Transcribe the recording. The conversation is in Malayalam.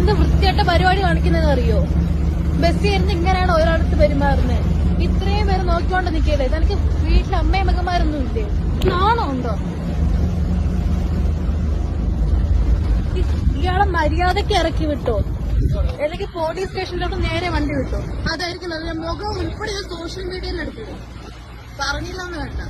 എന്ത് വൃത്തിയായിട്ട പരിപാടി കാണിക്കുന്നത് അറിയോ? ബസ്സിൽ ഇരുന്ന് ഇങ്ങനെയാണ് ഒരാളടുത്ത് പെരുമാറുന്നത്. ഇത്രയും പേര് നോക്കിക്കൊണ്ട് നിൽക്കല്ലേ? തനിക്ക് വീട്ടിൽ അമ്മയും മകന്മാരൊന്നും ഇല്ലേ? നാണോ ഉണ്ടോ? ഇയാളെ മര്യാദക്ക് ഇറക്കി വിട്ടോ, അല്ലെങ്കിൽ പോലീസ് സ്റ്റേഷനിലോട്ട് നേരെ വണ്ടി വിട്ടോ. അതായിരിക്കും മുഖം ഉൾപ്പെടെ സോഷ്യൽ മീഡിയയിൽ എടുത്തത്. പറഞ്ഞില്ലെന്ന് വേണ്ട.